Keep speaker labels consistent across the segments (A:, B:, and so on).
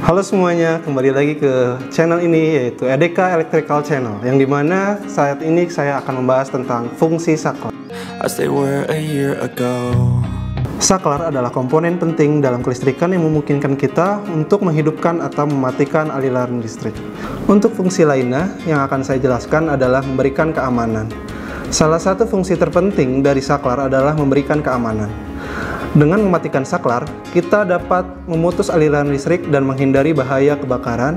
A: Halo semuanya, kembali lagi ke channel ini yaitu EDK Electrical Channel, yang dimana saat ini saya akan membahas tentang fungsi saklar. Saklar adalah komponen penting dalam kelistrikan yang memungkinkan kita untuk menghidupkan atau mematikan aliran listrik. Untuk fungsi lainnya yang akan saya jelaskan adalah memberikan keamanan. Salah satu fungsi terpenting dari saklar adalah memberikan keamanan. Dengan mematikan saklar, kita dapat memutus aliran listrik dan menghindari bahaya kebakaran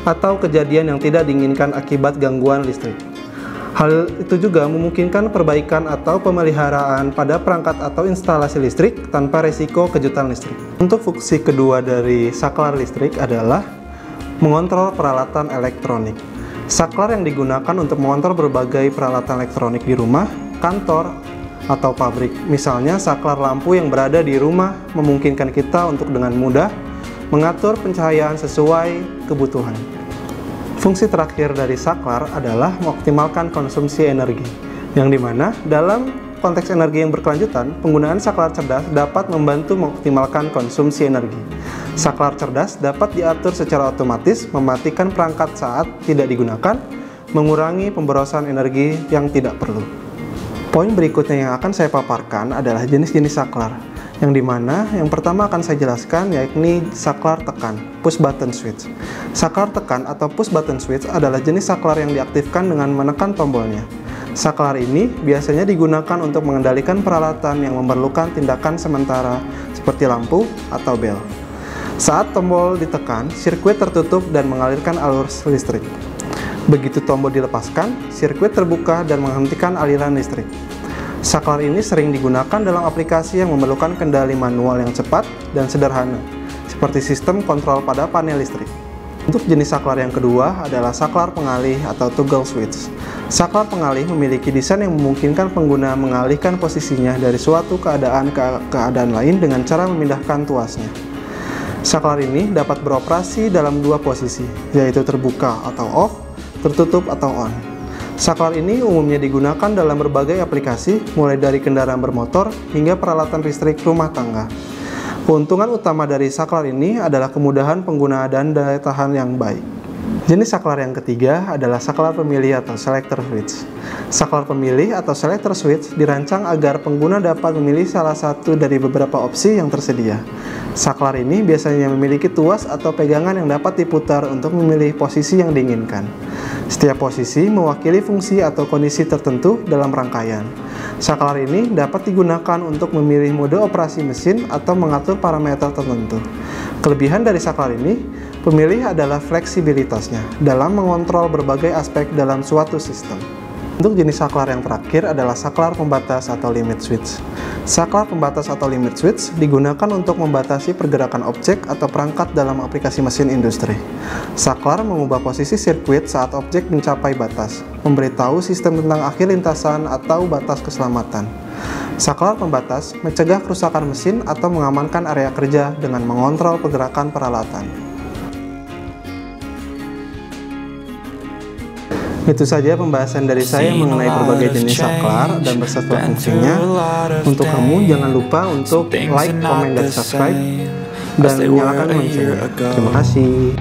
A: atau kejadian yang tidak diinginkan akibat gangguan listrik. Hal itu juga memungkinkan perbaikan atau pemeliharaan pada perangkat atau instalasi listrik tanpa resiko kejutan listrik. Untuk fungsi kedua dari saklar listrik adalah mengontrol peralatan elektronik. Saklar yang digunakan untuk mengontrol berbagai peralatan elektronik di rumah, kantor, atau pabrik. Misalnya saklar lampu yang berada di rumah memungkinkan kita untuk dengan mudah mengatur pencahayaan sesuai kebutuhan. Fungsi terakhir dari saklar adalah mengoptimalkan konsumsi energi, yang dimana dalam konteks energi yang berkelanjutan, penggunaan saklar cerdas dapat membantu mengoptimalkan konsumsi energi. Saklar cerdas dapat diatur secara otomatis, mematikan perangkat saat tidak digunakan, mengurangi pemborosan energi yang tidak perlu. Poin berikutnya yang akan saya paparkan adalah jenis-jenis saklar, yang dimana yang pertama akan saya jelaskan yakni saklar tekan, push button switch. Saklar tekan atau push button switch adalah jenis saklar yang diaktifkan dengan menekan tombolnya. Saklar ini biasanya digunakan untuk mengendalikan peralatan yang memerlukan tindakan sementara seperti lampu atau bel. Saat tombol ditekan, sirkuit tertutup dan mengalirkan arus listrik. Begitu tombol dilepaskan, sirkuit terbuka dan menghentikan aliran listrik. Saklar ini sering digunakan dalam aplikasi yang memerlukan kendali manual yang cepat dan sederhana, seperti sistem kontrol pada panel listrik. Untuk jenis saklar yang kedua adalah saklar pengalih atau toggle switch. Saklar pengalih memiliki desain yang memungkinkan pengguna mengalihkan posisinya dari suatu keadaan ke keadaan lain dengan cara memindahkan tuasnya. Saklar ini dapat beroperasi dalam dua posisi, yaitu terbuka atau off, tertutup atau on. Saklar ini umumnya digunakan dalam berbagai aplikasi, mulai dari kendaraan bermotor hingga peralatan listrik rumah tangga. Keuntungan utama dari saklar ini adalah kemudahan penggunaan dan daya tahan yang baik. Jenis saklar yang ketiga adalah saklar pemilih atau selector switch. Saklar pemilih atau selector switch dirancang agar pengguna dapat memilih salah satu dari beberapa opsi yang tersedia. Saklar ini biasanya memiliki tuas atau pegangan yang dapat diputar untuk memilih posisi yang diinginkan. Setiap posisi mewakili fungsi atau kondisi tertentu dalam rangkaian. Saklar ini dapat digunakan untuk memilih mode operasi mesin atau mengatur parameter tertentu. Kelebihan dari saklar ini, pemilih adalah fleksibilitasnya dalam mengontrol berbagai aspek dalam suatu sistem. Untuk jenis saklar yang terakhir adalah saklar pembatas atau limit switch. Saklar pembatas atau limit switch digunakan untuk membatasi pergerakan objek atau perangkat dalam aplikasi mesin industri. Saklar mengubah posisi sirkuit saat objek mencapai batas, memberitahu sistem tentang akhir lintasan atau batas keselamatan. Saklar pembatas mencegah kerusakan mesin atau mengamankan area kerja dengan mengontrol pergerakan peralatan. Itu saja pembahasan dari saya mengenai berbagai jenis saklar dan beserta fungsinya. Untuk kamu, jangan lupa untuk like, komen, dan subscribe, dan nyalakan loncengnya. Terima kasih.